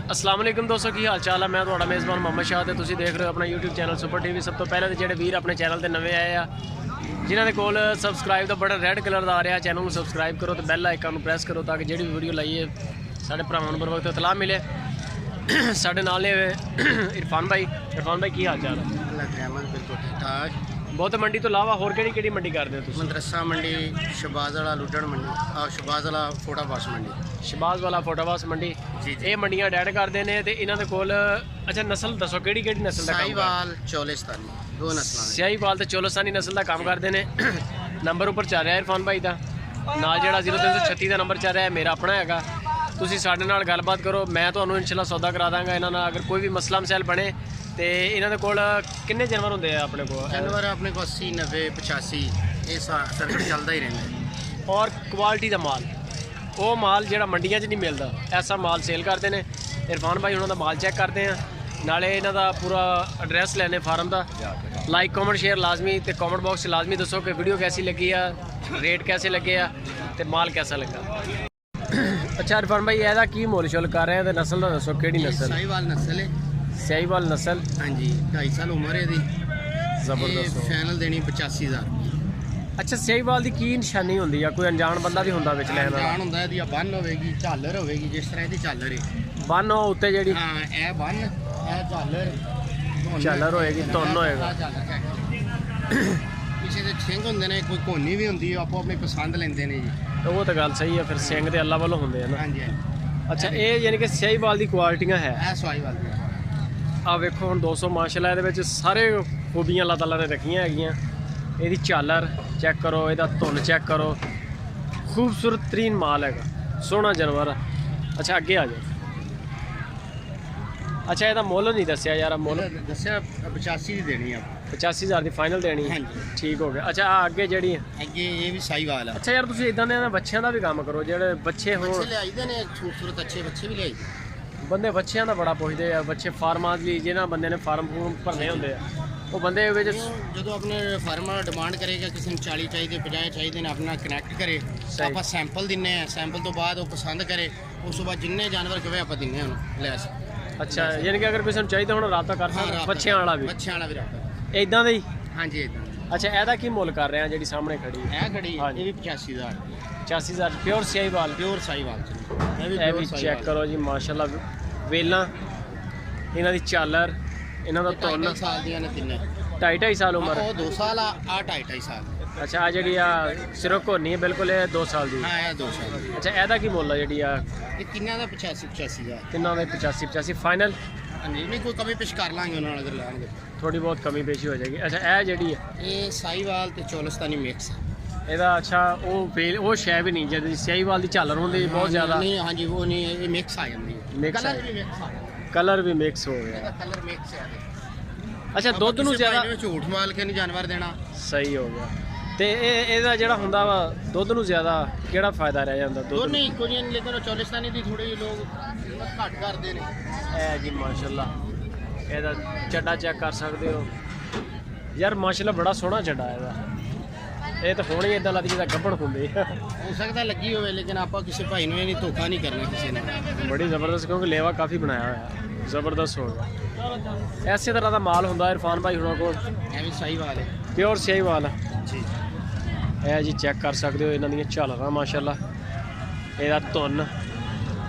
अस्सलाम वालेकुम दोस्तों, की हाल चाल है। मैं थोड़ा मेज़बान मोहम्मद शाह, तुम देख रहे हो अपना यूट्यूब चैनल सुपर टीवी। सब तो पहले तो जो वीर अपने चैनल से नवे आए हैं, जिन्होंने कोल सबसक्राइब का बटन रेड कलर का आ रहा, चैनल को सबसक्राइब करो तो बैल आइकन प्रेस करो ताकि जी वीडियो लाइए साढ़े भरावां बर वक्त इतलाह मिले। साढ़े नाल इरफान भाई की हाल चाल है? बिल्कुल ठीक ठाक। बहुत मंडी तो इलावा होर किहड़ी मंडी करते हो? मदरसा मंडी, शहबाज वाला लुडन मंडी, शहबाज वाला फोटाबास मंडी, शहबाज वाला फोटाबास मंडी, ये मंडियां डैड करते हैं। तो इन्हों के कोल अच्छा नस्ल दसो कि नस्ल का? साहिवाल चोलिस्तानी, दो नस्ल। साहिवाल तो चोलिस्तानी नस्ल का काम करते हैं। नंबर उपर चल रहा है इरफान भाई का नाल, जो 0336 का नंबर चल रहा है मेरा अपना है। तुसीं साडे नाल गलबात करो, मैं तुहानूं इंशाअल्लाह सौदा करा दांगा। इन्हां नाल अगर कोई भी मसला मसैल बने तो इन्हां दे कोल किन्ने जानवर होंदे आ अपने कोल? जानवर अपने को 80 90 85 ये सर्कट चलता ही रहता है। और क्वालिटी का माल, वो माल जो मंडियां च नहीं मिलता, ऐसा माल सेल करते हैं। इरफान भाई उन्होंने माल चैक करते हैं, नाले इन्हां दा पूरा एड्रैस लैने फार्म का। लाइक कमेंट शेयर लाजमी, तो कमेंट बॉक्स लाजमी दसो कि वीडियो कैसी लगी है, रेट कैसे लगे आ, तो माल कैसा लगा। अच्छा इरफान भाई ਇਹਦਾ ਕੀ ਮੁੱਲ ਸ਼ੁਲ ਕਰ ਰਹੇ ਆ ਤੇ ਨਸਲ ਦਾ ਦੱਸੋ ਕਿਹੜੀ ਨਸਲ? साहिवाल नस्ल है। ਸਾਹੀਵਾਲ ਨਸਲ। हाँ जी, 2.5 साल उम्र है। ਜ਼ਬਰਦਸਤ। फाइनल देनी 85,000। ਅੱਛਾ ਸਾਹੀਵਾਲ ਦੀ ਕੀ ਨਿਸ਼ਾਨੀ ਹੁੰਦੀ ਆ? ਕੋਈ ਅਣਜਾਣ ਬੰਦਾ ਵੀ ਹੁੰਦਾ ਵਿੱਚ ਲੈਣ ਵਾਲਾ? ਜਾਣ ਹੁੰਦਾ ਇਹਦੀ ਬੰਨ ਹੋਵੇਗੀ, ਝਾਲਰ ਹੋਵੇਗੀ, ਜਿਸ ਤਰ੍ਹਾਂ ਇਹਦੀ ਝਾਲਰ ਹੈ। ਬੰਨ ਉਹ ਉੱਤੇ ਜਿਹੜੀ ਹਾਂ, ਇਹ ਬੰਨ, ਇਹ ਝਾਲਰ ਝਾਲਰ ਹੋਏਗੀ, ਧੁੰਨ ਹੋਏਗਾ। ਕਿਸੇ ਦੇ ਸਿੰਘ ਹੁੰਦੇ ਨੇ, ਕੋਈ ਕੋਨੀ ਵੀ ਹੁੰਦੀ ਹੈ, ਆਪੋ ਆਪਣੀ ਪਸੰਦ ਲੈਂਦੇ ਨੇ ਜੀ। ਉਹ ਤਾਂ ਗੱਲ ਸਹੀ ਹੈ, ਫਿਰ ਸਿੰਘ ਤੇ ਅੱਲਾ ਵੱਲੋਂ ਹੁੰਦੇ ਆ ਨਾ। ਹਾਂਜੀ ਹਾਂਜੀ। ਅੱਛਾ ਇਹ ਯਾਨੀ ਕਿ ਸਾਹੀਵਾਲ ਦੀ ਕੁਆਲਿਟੀਆਂ ਹੈ। ਇਹ ਸਾਹੀਵਾਲ ਦੀ ਆ ਵੇਖੋ ਹੁਣ 200 ਮਾਸ਼ਾਅੱਲਾ ਇਹਦੇ ਵਿੱਚ ਸਾਰੇ ਖੂਬੀਆਂ ਅੱਲਾਹ ਤਾਲਾ ਨੇ ਰੱਖੀਆਂ ਹੈਗੀਆਂ। ਇਹਦੀ ਝਾਲਰ ਚੈੱਕ ਕਰੋ, ਇਹਦਾ ਧੁੰਨ ਚੈੱਕ ਕਰੋ, ਖੂਬਸੂਰਤ ਤਰੀਨ ਮਾਲ ਹੈਗਾ, ਸੋਹਣਾ ਜਾਨਵਰ। ਅੱਛਾ ਅੱਗੇ ਆ ਜਾਓ। ਅੱਛਾ ਇਹਦਾ ਮੁੱਲ ਨਹੀਂ ਦੱਸਿਆ ਯਾਰ? ਮੁੱਲ ਦੱਸਿਆ 85 ਦੀ ਦੇਣੀ ਆ। 85,000 ਦੀ ਫਾਈਨਲ ਦੇਣੀ? ਹਾਂਜੀ ਠੀਕ ਹੋ ਗਿਆ। ਅੱਛਾ ਆ ਅੱਗੇ ਜਿਹੜੀ ਅੱਗੇ ਇਹ ਵੀ ਸਾਹੀਵਾਲ ਆ। ਅੱਛਾ ਯਾਰ ਤੁਸੀਂ ਇਦਾਂ ਦੇ ਬੱਚਿਆਂ ਦਾ ਵੀ ਕੰਮ ਕਰੋ, ਜਿਹੜੇ ਬੱਚੇ ਹੋਣ। ਬੱਚੇ ਲਿਆਈਦੇ ਨੇ, ਖੂਬਸੂਰਤ ਅੱਛੇ ਬੱਚੇ ਵੀ ਲਿਆਈਦੇ। ਬੰਦੇ ਬੱਚਿਆਂ ਦਾ ਬੜਾ ਪੁੱਛਦੇ ਆ, ਬੱਚੇ ਫਾਰਮਾਂ ਲਈ ਜਿਹਨਾਂ ਬੰਦੇ ਨੇ ਫਾਰਮ ਭਰਨੇ ਹੁੰਦੇ ਆ, ਉਹ ਬੰਦੇ ਵਿੱਚ ਜਦੋਂ ਆਪਣੇ ਫਾਰਮਰ ਡਿਮਾਂਡ ਕਰੇਗਾ ਕਿਸੇ ਨੂੰ 40 ਚਾਹੀਦੇ 50 ਚਾਹੀਦੇ ਨੇ, ਆਪਣਾ ਕਨੈਕਟ ਕਰੇ, ਆਪਾਂ ਸੈਂਪਲ ਦਿੰਨੇ ਆ। ਸੈਂਪਲ ਤੋਂ ਬਾਅਦ ਉਹ ਪਸੰਦ ਕਰੇ, ਉਸ ਤੋਂ ਬਾਅਦ ਜਿੰਨੇ ਜਾਨਵਰ ਕਹੇ ਆਪਾਂ ਦਿੰਨੇ ਆ ਉਹਨੂੰ ਲੈਸ। ਅੱਛਾ ਯਾਨੀ ਕਿ ਅਗਰ ਕਿਸੇ ਨੂੰ ਚਾਹੀਦਾ ਹੁਣ ਰਾਬਤਾ ਕਰ ਸਕਦਾ? ਬੱਚਿਆਂ ਵਾਲਾ ਵੀ? ਬੱਚਿਆਂ ਵਾਲਾ ਵੀ ਰਾਬਤਾ ਇਦਾਂ ਦਾ ਹੀ? ਹਾਂਜੀ ਇਦਾਂ। ਅੱਛਾ ਇਹਦਾ ਕੀ ਮੁੱਲ ਕਰ ਰਹੇ ਆ ਜਿਹੜੀ ਸਾਹਮਣੇ ਖੜੀ? ਇਹ ਖੜੀ ਇਹ ਵੀ 85,000। 85,000 ਪਿਓਰ ਸਾਹੀਵਾਲ? ਪਿਓਰ ਸਾਹੀਵਾਲ ਇਹ ਵੀ ਚੈੱਕ ਕਰੋ ਜੀ ਮਾਸ਼ਾਅੱਲਾ। ਵੇਲਾਂ ਇਹਨਾਂ ਦੀ ਝਾਲਰ, ਇਹਨਾਂ ਦਾ ਧੁੰਨ। 2.5 ਸਾਲ ਦੀਆਂ ਨੇ ਤਿੰਨੇ। 2.5 ਸਾਲ ਉਮਰ? ਉਹ 2 ਸਾਲ ਆ, 2.5 ਸਾਲ। ਅੱਛਾ ਆ ਜਿਹੜੀ ਆ ਸਿਰੋਂ ਘੋਨੀ ਹੈ ਬਿਲਕੁਲ, ਇਹ 2 ਸਾਲ ਦੀ? ਹਾਂ ਇਹ 2 ਸਾਲ। ਅੱਛਾ ਇਹਦਾ ਕੀ ਮੁੱਲ ਆ ਜਿਹੜੀ ਆ? ਇਹ ਤਿੰਨਾਂ ਦਾ 85,000। ਤਿੰਨਾਂ ਦੇ 85 ਫਾਈਨਲ? ਹਾਂਜੀ, ਨਹੀਂ ਕੋਈ ਕਮੀ ਪੇਸ਼ ਕਰ ਲਾਂਗੇ ਉਹਨਾਂ ਨਾਲ ਅਗਰ ਲੈਣਗੇ, ਥੋੜੀ ਬਹੁਤ ਕਮੀ ਪੇਸ਼ੀ ਹੋ ਜਾਏਗੀ। ਅੱਛਾ ਇਹ ਜਿਹੜੀ ਹੈ ਇਹ ਸਾਹੀਵਾਲ ਤੇ ਚੋਲਿਸਤਾਨੀ ਮਿਕਸ। ਇਹਦਾ ਅੱਛਾ ਉਹ ਸ਼ੈ ਵੀ ਨਹੀਂ ਜਿਹਦੀ ਸਾਹੀਵਾਲ ਦੀ ਝਾਲਰ ਹੁੰਦੀ ਬਹੁਤ ਜ਼ਿਆਦਾ? ਨਹੀਂ ਹਾਂਜੀ, ਉਹ ਨਹੀਂ, ਇਹ ਮਿਕਸ ਆ ਜਾਂਦੀ ਹੈ। ਕਲਰ ਵੀ ਮਿਕਸ ਆ ਜਾਂਦਾ। ਕਲਰ ਵੀ ਮਿਕਸ ਹੋ ਗਿਆ? ਇਹਦਾ ਕਲਰ ਮਿਕਸ ਹੈ। ਅੱਛਾ ਦੁੱਧ ਨੂੰ ਜ਼ਿਆਦਾ ਝੂਠ ਮਾਲ ਕੇ ਨਹੀਂ ਜਾਨਵਰ ਦੇਣਾ। ਸਹੀ ਹੋ ਗਿਆ। ਤੇ ਇਹਦਾ ਜਿਹੜਾ ਹੁੰਦਾ ਵਾ ਦੁੱਧ ਨੂੰ ਜ਼ਿਆਦਾ ਕਿਹੜਾ ਫਾਇਦਾ ਰਹਿ ਜਾਂਦਾ? ਦੁੱਧ ਨਹੀਂ ਇੱਕੋ ਜਿਹੀ, ਲੇਕਿਨ ਚੋਲਿਸਤਾਨੀ ਦੀ ਥੋੜੀ ਲੋਕ ਘੱਟ ਕਰਦੇ ਨੇ। ਇਹ ਜੀ ਮਾਸ਼ਾਅੱਲਾ ਇਹਦਾ ਚੱਡਾ ਚੈੱਕ ਕਰ ਸਕਦੇ ਹੋ ਯਾਰ, ਮਾਸ਼ਾਅੱਲਾ ਬੜਾ ਸੋਹਣਾ ਚੱਡਾ ਇਹਦਾ। ਇਹ ਤਾਂ ਹੋਣੀ ਇਦਾਂ ਲੱਗਦੀ ਜਿੱਦਾਂ ਗੱਭਣ ਹੁੰਦੇ। ਹੋ ਸਕਦਾ ਲੱਗੀ ਹੋਵੇ, ਲੇਕਿਨ ਆਪਾਂ ਕਿਸੇ ਭਾਈ ਨੂੰ ਇਹ ਨਹੀਂ ਧੋਖਾ ਨਹੀਂ ਕਰਨਾ ਕਿਸੇ ਨਾਲ। ਬੜੀ ਜ਼ਬਰਦਸਤ, ਕਿਉਂਕਿ ਲੇਵਾ ਕਾਫੀ ਬਣਾਇਆ ਹੋਇਆ, ਜ਼ਬਰਦਸਤ ਹੋ ਗਿਆ। ਐਸੇ ਤਰ੍ਹਾਂ ਦਾ ਮਾਲ ਹੁੰਦਾ ਇਰਫਾਨ ਭਾਈ ਹੁਣਾਂ ਕੋਲ? ਇਹ ਵੀ ਸਾਹੀਵਾਲ ਹੈ, ਪਿਓਰ ਸਾਹੀਵਾਲ ਜੀ। ਇਹ ਜੀ ਚੈੱਕ ਕਰ ਸਕਦੇ ਹੋ ਇਹਨਾਂ ਦੀਆਂ ਝਾਲਰਾਂ ਮਾਸ਼ਾਅੱਲਾ। ਇਹਦਾ ਧੁੰਨ,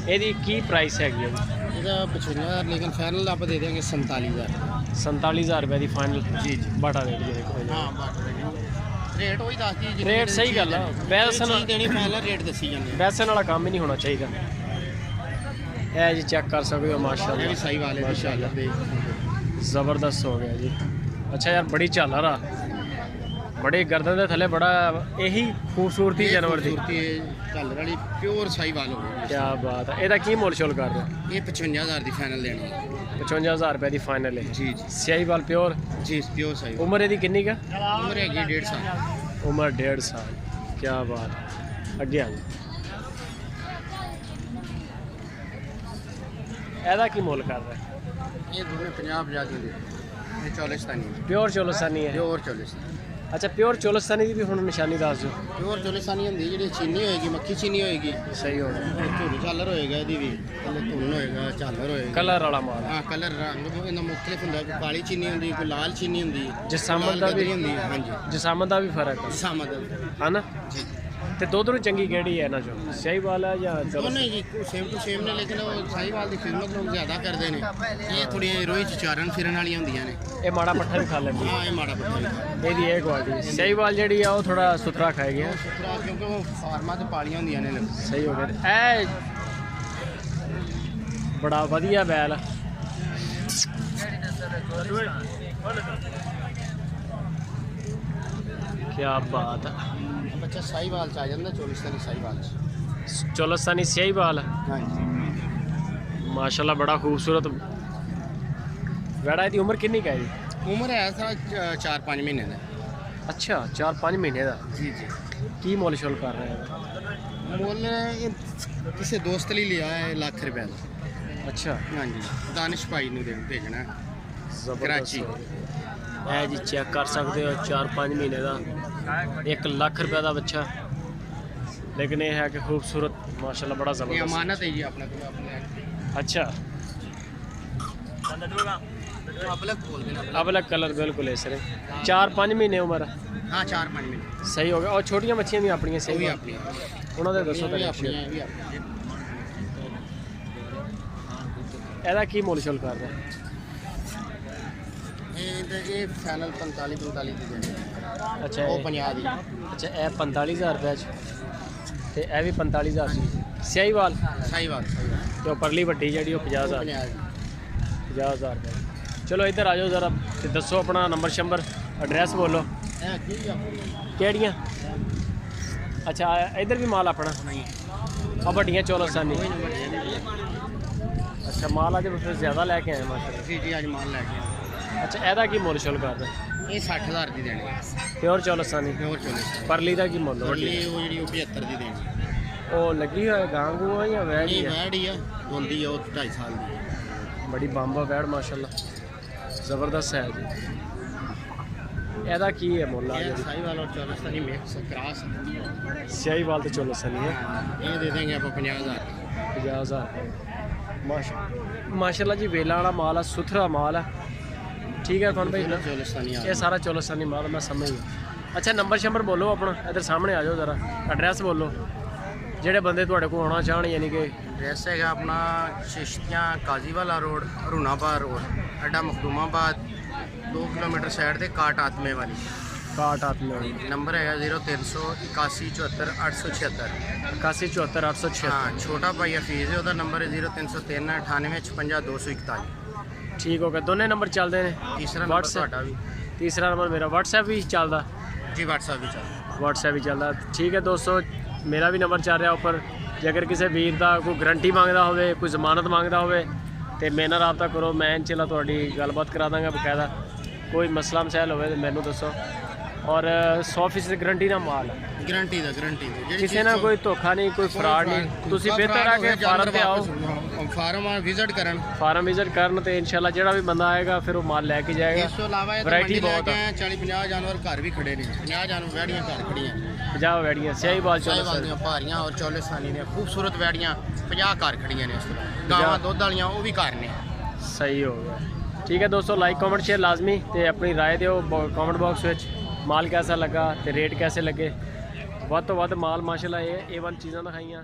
ਇਹਦੀ ਕੀ ਪ੍ਰਾਈਸ ਹੈਗੀ ਹੈ ਜੀ? ਇਹਦਾ 55,000, ਲੇਕਿਨ ਫਾਈਨਲ ਆਪਾਂ ਦੇ ਦੇਵਾਂਗੇ 47,000। 47,000 ਰੁਪਏ ਦੀ ਫਾਈਨਲ? ਜੀ ਜੀ। ਬਾਟਾ ਰੇਟ ਜੀ ਦੇਖੋ। ਹਾਂ ਰੇਟ ਉਹੀ ਦੱਸਦੀ ਰੇਟ ਸਹੀ ਗੱਲ ਆ, ਵੈਸਨ ਦੇਣੀ ਫਾਈਨਲ ਰੇਟ ਦੱਸੀ ਜਾਂਦੇ। ਵੈਸਨ ਵਾਲਾ ਕੰਮ ਹੀ ਨਹੀਂ ਹੋਣਾ ਚਾਹੀਦਾ। ਇਹ ਜੀ ਚੈੱਕ ਕਰ ਸਕਦੇ ਹੋ ਮਾਸ਼ਾਅੱਲਾ। ਇਹ ਵੀ ਸਾਹੀਵਾਲ ਹੈ ਮਾਸ਼ਾਅੱਲਾ, ਜ਼ਬਰਦਸਤ ਹੋ ਗਿਆ ਜੀ। ਅੱਛਾ ਯਾਰ ਬੜੀ ਝਾਲਰ ਆ, ਬੜੀ ਗਰਦਨ ਦੇ ਥੱਲੇ, ਬੜਾ ਇਹੀ ਖੂਬਸੂਰਤੀ ਜਾਨਵਰ ਦੀ। ਝਾਲਰ ਵਾਲੀ ਪਿਓਰ ਸਾਹੀਵਾਲ ਹੋ ਗਈ। ਕੀ ਬਾਤ ਹੈ। ਇਹਦਾ ਕੀ ਮੁੱਲ ਸ਼ੁਲ ਕਰ ਰਹੇ? ਇਹ 55,000 ਦੀ ਫਾਈਨਲ ਦੇਣਾ। 55,000 ਰੁਪਏ ਦੀ ਫਾਈਨਲ ਹੈ ਜੀ ਜੀ। ਸਾਹੀਵਾਲ ਪਿਓਰ? ਜੀ ਪਿਓਰ ਸਾਹੀਵਾਲ। ਉਮਰ ਇਹਦੀ ਕਿੰਨੀ ਕਾ? ਉਮਰ ਹੈਗੀ 1.5 ਸਾਲ। ਉਮਰ 1.5 ਸਾਲ। ਕੀ ਬਾਤ ਹੈ। ਅੱਗੇ ਆ ਜੀ। ਇਹਦਾ ਕੀ ਮੁੱਲ ਕਰ ਰਿਹਾ? ਇਹ ਦੋਵੇਂ 50-50 ਦੇ। ਇਹ ਚੋਲਿਸਤਾਨੀ ਪਿਓਰ ਚੋਲਿਸਤਾਨੀ ਹੈ? ਪਿਓਰ ਚੋਲਿਸਤਾਨੀ। ਅੱਛਾ ਪਿਓਰ ਚੋਲਸਤਾਨੀ ਦੀ ਵੀ ਹੁਣ ਨਿਸ਼ਾਨੀ ਦੱਸ ਦਿਓ। ਪਿਓਰ ਚੋਲਿਸਤਾਨੀ ਹੁੰਦੀ ਜਿਹੜੀ ਚੀਨੀ ਹੋਏਗੀ, ਮੱਖੀ ਚੀਨੀ ਹੋਏਗੀ, ਸਹੀ ਹੋ ਗਿਆ। ਧੁੰਨ ਝਾਲਰ ਹੋਏਗਾ, ਇਹਦੀ ਵੀ ਥੱਲੇ ਧੁੰਨ ਹੋਏਗਾ, ਝਾਲਰ ਹੋਏਗਾ। ਕਲਰ ਵਾਲਾ ਮਾਲ। ਹਾਂ ਕਲਰ ਰੰਗ ਇਹਨਾਂ ਮੁਖਤਲਿਫ ਹੁੰਦਾ, ਕੋਈ ਕਾਲੀ ਚੀਨੀ ਹੁੰਦੀ, ਕੋਈ ਲਾਲ ਚੀਨੀ ਹੁੰਦੀ, ਜਸਾਮਤ ਦਾ ਵੀ ਹੁੰਦੀ ਹੈ। ਹਾਂਜੀ ਜਸਾਮਤ ਦਾ ਵੀ ਫਰਕ ਹੈ ਜਸਾਮਤ ਹਨਾ। ਜੀ। ਤੇ ਦੁੱਧ ਨੂੰ ਚੰਗੀ ਕਿਹੜੀ ਹੈ ਇਹਨਾਂ ਚੋਂ, ਸਹੀਵਾਲ ਹੈ ਜਾਂ ਚਲੋ? ਦੋਨੇ ਜੀ ਸੇਮ ਟੂ ਸੇਮ ਨੇ, ਲੇਕਿਨ ਉਹ ਸਾਹੀਵਾਲ ਦੀ ਖਿਦਮਤ ਲੋਕ ਜ਼ਿਆਦਾ ਕਰਦੇ ਨੇ। ਇਹ ਥੋੜ੍ਹੀਆਂ ਰੋਈ ਚ ਚਾਰਨ ਫਿਰਨ ਵਾਲੀਆਂ ਹੁੰਦੀਆਂ ਨੇ। ਇਹ ਮਾੜਾ ਪੱਠਾ ਵੀ ਖਾ ਲੈਂਦੀ ਹਾਂ ਇਹ ਮਾੜਾ ਪੱਠਾ ਵੀ ਇਹਦੀ ਇਹ ਕੁਆਲਿਟੀ। ਸਹੀਵਾਲ ਜਿਹੜੀ ਆ ਉਹ ਥੋੜਾ ਸੁਥਰਾ ਖਾਏਗੀ। ਸੁਥਰਾ, ਕਿਉਂਕਿ ਉਹ ਫਾਰਮਾਂ ਤੇ ਪਾਲੀਆਂ ਹੁੰਦੀਆਂ ਨੇ। ਸਹੀ ਹੋ ਗਿਆ। ਇਹ ਬੜਾ ਵਧੀਆ ਬੈਲ। ਕੀ ਬਾਤ ਹੈ। ਬੱਚਾ ਸਾਹੀਵਾਲ ਚ ਆ ਜਾਂਦਾ, ਚੋਲਿਸਤਾਨੀ ਸਾਹੀਵਾਲ ਚ। ਚੋਲਸਤਾਨੀ ਸਹੀਵਾਲ ਹਾਂਜੀ ਮਾਸ਼ਾਅੱਲਾ ਬੜਾ ਖੂਬਸੂਰਤ ਵੈੜਾ। ਇਹਦੀ ਉਮਰ ਕਿੰਨੀ ਕੁ ਹੈ ਜੀ? ਉਮਰ ਹੈ ਸਾ 4-5 ਮਹੀਨੇ ਦਾ। ਅੱਛਾ 4-5 ਮਹੀਨੇ ਦਾ। ਜੀ ਜੀ। ਕੀ ਮੁੱਲ ਸ਼ੁਲ ਕਰ ਰਹੇ ਹੋ? ਮੁੱਲ ਇਹ ਕਿਸੇ ਦੋਸਤ ਲਈ ਲਿਆ ਹੈ ਲੱਖ ਰੁਪਏ ਦਾ। ਅੱਛਾ ਹਾਂਜੀ ਦਾਨਿਸ਼ ਭਾਈ ਨੂੰ ਭੇਜਣਾ ਹੈ। ਕਰਾਚੀ। ਇਹ ਜੀ ਚੈੱਕ ਕਰ ਸਕਦੇ ਹੋ 4-5 ਮਹੀਨੇ ਦਾ 1 ਲੱਖ ਰੁਪਏ ਦਾ ਬੱਚਾ। ਲੇਕਿਨ ਇਹ ਹੈ ਕਿ ਖੂਬਸੂਰਤ ਮਾਸ਼ਾਅੱਲਾ ਬੜਾ ਇਹ ਜ਼ਬਰਦस्त। ਅਮਾਨਤ ਹੈ ਜੀ ਆਪਣੇ ਕੋਲ। ਆਪਣੇ ਅੱਛਾ ਅਬਲਕ ਬੋਲਦੇ ਨੇ। ਅਬਲਗ ਕਲਰ ਬਿਲकुल ਇਸ ਰੇ 4-5 ਮਹੀਨੇ ਉਮਰ। ਹਾਂ 4-5 ਮਹੀਨੇ। ਸਹੀ ਹੋ ਗਿਆ। ਔਰ ਛੋਟੀਆਂ ਬੱਚੀਆਂ ਵੀ ਆਪਣੀਆਂ ਉਹ ਵੀ ਸਹੀ ਆਪਣੀ ਉਹਨਾਂ ਦੇ ਦੱਸੋ ਤਾਂ। ਆਪਣੀਆਂ ਇਹ ਵੀ ਆਪਣੀਆਂ। ਇਹਦਾ ਕੀ ਮੁੱਲ ਸ਼ੁਲ ਕਰਦਾ? ਇਹ ਫਾਈਨਲ 45 ਦੀ ਦੇਣੀ। ਅੱਛਾ ਉਹ ਇਹ 50 ਦੀ। ਅੱਛਾ ਇਹ 45,000 ਰੁਪਏ ਚ ਤੇ ਇਹ ਵੀ 45,000 ਦੀ ਸਹੀਵਾਲ। ਸਾਹੀਵਾਲ ਤੇ ਉਹ ਪਰਲੀ ਵੱਡੀ ਜਿਹੜੀ ਉਹ 50,000 50,000 ਰੁਪਏ। ਚਲੋ ਇੱਧਰ ਆ ਜਾਓ ਜ਼ਰਾ ਤੇ ਦੱਸੋ ਆਪਣਾ ਨੰਬਰ ਸ਼ੰਬਰ ਐਡਰੈਸ ਬੋਲੋ। ਇਹ ਕੀ ਆਪਣੀ ਕਿਹੜੀਆਂ? ਅੱਛਾ ਇੱਧਰ ਵੀ ਮਾਲ ਆਪਣਾ ਆ ਵੱਡੀਆਂ ਚੋਲਸਤਾਨੀ। ਅੱਛਾ ਮਾਲ ਅੱਜ ਫਿਰ ਜ਼ਿਆਦਾ ਲੈ ਕੇ ਆਏ ਮਾਸ਼ਾਅੱਲਾ। ਜੀ ਜੀ ਅੱਜ ਮਾਲ ਲੈ ਕੇ ਆਏ। ਅੱਛਾ ਇਹਦਾ ਕੀ ਮੁੱਲ ਸ਼ੁਲ ਕਰਦਾ? ਇਹ 60,000 ਦੀ ਦੇਣੀ ਹੈ। ਪਿਓਰ ਚੋਲਸਤਾਨੀ। ਪਿਓਰ ਚੋਲਿਸਤਾਨੀ। ਪਰਲੀ ਦਾ ਕੀ ਮੁੱਲ? ਵੱਡੀ ਉਹ ਜਿਹੜੀ ਉਹ 75 ਦੀ ਦੇਣੀ। ਉਹ ਲੱਗੀ ਹੋਇਆ ਗਾਂ ਗੂ ਆ ਜਾਂ ਵੈੜ ਹੀ ਇਹ ਆ? ਵੈੜ ਹੀ ਆ, ਹੁੰਦੀ ਆ ਉਹ 2.5 ਸਾਲ ਦੀ। ਬੜੀ ਬੰਬਾ ਵੈੜ ਮਾਸ਼ਾਅੱਲਾ ਜ਼ਬਰਦਸਤ ਹੈ ਜੀ। ਇਹਦਾ ਕੀ ਹੈ ਮੁੱਲ ਆ ਇਹ ਜਿਹੜੀ? ਸਾਹੀਵਾਲ ਔਰ ਚੋਲਿਸਤਾਨੀ ਮਿਕਸ ਕ੍ਰਾਸ। ਸਹੀਵਾਲ ਤੇ ਚੋਲਸਤਾਨੀ ਹੈ। ਇਹ ਦੇ ਦੇंगे ਆਪਾਂ 50,000। 50,000 ਮਾਸ਼ਾਅੱਲਾ ਜੀ। ਵੇਲਾ ਵਾਲਾ ਮਾਲ ਆ, ਸੁਥਰਾ ਮਾਲ ਆ। ਠੀਕ ਹੈ ਫਨ ਭਾਈ। ਚੋਲਿਸਤਾਨੀ ਆ ਇਹ ਸਾਰਾ ਚੋਲਸਤਾਨੀ ਮਾਲ ਮੈਂ ਸਮਝ ਗਿਆ। ਅੱਛਾ ਨੰਬਰ ਸ਼ੰਬਰ ਬੋਲੋ ਆਪਣਾ। ਇੱਧਰ ਸਾਹਮਣੇ ਆ ਜਾਓ ਜ਼ਰਾ ਐਡਰੈਸ ਬੋਲੋ ਜਿਹੜੇ ਬੰਦੇ ਤੁਹਾਡੇ ਕੋਲ ਆਉਣਾ ਚਾਹਣ। ਯਾਨੀ ਕਿ ਐਡਰੈਸ ਹੈਗਾ ਆਪਣਾ ਚਿਸ਼ਤੀਆਂ ਕਾਜ਼ੀਵਾਲਾ ਰੋਡ, ਹਰੂਨਾਬਾਦ ਰੋਡ, ਅੱਡਾ ਮਖਦੂਮਾਬਾਦ 2 ਕਿਲੋਮੀਟਰ ਸਾਈਡ ਤੇ ਕਾਟ ਆਤਮੇ ਵਾਲੀ। ਕਾਟ ਆਤਮੇ ਨੰਬਰ ਹੈਗਾ 0300 81 74 876। 81 74 876। ਹਾਂ ਛੋਟਾ ਭਾਈ ਹਫੀਜ਼ ਹੈ, ਉਹਦਾ ਨੰਬਰ ਹੈ 0303 98 56 241। ਠੀਕ ਹੋ ਗਿਆ। ਦੋਨੇ ਨੰਬਰ ਚੱਲਦੇ ਨੇ? ਤੀਸਰਾ ਨੰਬਰ ਤੁਹਾਡਾ ਵੀ। ਤੀਸਰਾ ਨੰਬਰ ਮੇਰਾ WhatsApp ਵੀ ਚੱਲਦਾ? ਜੀ WhatsApp ਵੀ ਚੱਲਦਾ। WhatsApp ਵੀ ਚੱਲਦਾ। ਠੀਕ ਹੈ ਦੋਸਤੋ ਮੇਰਾ ਵੀ ਨੰਬਰ ਚੱਲ ਰਿਹਾ ਉੱਪਰ। ਜੇ ਅਗਰ ਕਿਸੇ ਵੀਰ ਦਾ ਕੋਈ ਗਰੰਟੀ ਮੰਗਦਾ ਹੋਵੇ, ਕੋਈ ਜ਼ਮਾਨਤ ਮੰਗਦਾ ਹੋਵੇ ਤੇ ਮੇਰੇ ਨਾਲ ਰਾਬਤਾ ਕਰੋ। ਮੈਂ ਇਨਸ਼ਾਅੱਲਾ ਤੁਹਾਡੀ ਗੱਲਬਾਤ ਕਰਾ ਦਾਂਗਾ ਬਕਾਇਦਾ। ਕੋਈ ਮਸਲਾ ਮਸੈਲ ਹੋਵੇ ਤਾਂ ਮੈਨੂੰ ਦੱਸੋ। ਔਰ 100% ਗਰੰਟੀ ਦਾ ਮਾਲ ਗਰੰਟੀ ਦਾ ਜਿਹੜੀ ਕਿਸੇ ਨਾਲ ਕੋਈ ਧੋਖਾ ਨਹੀਂ, ਕੋਈ ਫਰਾਡ ਨਹੀਂ। ਤੁਸੀਂ ਬਿਹਤਰ ਆ ਕੇ ਫਾਰਮ ਤੇ ਆਓ, ਫਾਰਮ ਵਿਜ਼ਿਟ ਕਰਨ। ਫਾਰਮ ਵਿਜ਼ਿਟ ਕਰਨ ਤੇ ਇਨਸ਼ਾਅੱਲਾ ਜਿਹੜਾ ਵੀ ਬੰਦਾ ਆਏਗਾ ਫਿਰ ਉਹ ਮਾਲ ਲੈ ਕੇ ਜਾਏਗਾ। ਇਸ ਤੋਂ ਇਲਾਵਾ ਵੈਰਾਈਟੀ ਬਹੁਤ ਆ। 40-50 ਜਾਨਵਰ ਘਰ ਵੀ ਖੜੇ ਨੇ। 50 ਜਾਨਵਰ ਵੈੜੀਆਂ ਘਰ ਖੜੀਆਂ। 50 ਵੈੜੀਆਂ ਸਹੀਵਾਲ ਸਾਹੀਵਾਲ ਦੀਆਂ ਭਾਰੀਆਂ ਔਰ ਚੋਲਿਸਤਾਨੀ ਦੀਆਂ ਖੂਬਸੂਰਤ ਵੈੜੀਆਂ 50 ਘਰ ਖੜੀਆਂ ਨੇ। ਇਸ ਤੋਂ ਗਾਵਾਂ ਦੁੱਧ ਵਾਲੀਆਂ ਉਹ ਵੀ ਘਰ ਨੇ। ਸਹੀ ਹੋ ਗਿਆ। ਠੀਕ ਹੈ ਦੋਸਤੋ ਲਾਈਕ ਕਮੈਂਟ ਸ਼ੇਅਰ ਲਾਜ਼ਮੀ ਤੇ ਆਪਣੀ ਰਾਏ ਦਿਓ ਕਮੈਂਟ ਬਾਕਸ ਵਿੱਚ। ਮਾਲ ਕੈਸਾ ਲੱਗਾ ਤੇ ਰੇਟ ਕੈਸੇ ਲੱਗੇ। ਵੱਧ ਤੋਂ ਵੱਧ ਮਾਲ ਮਾਸ਼ਾਅੱਲਾ ਇਹ A1 ਚੀਜ਼ਾਂ ਦਿਖਾਈਆਂ।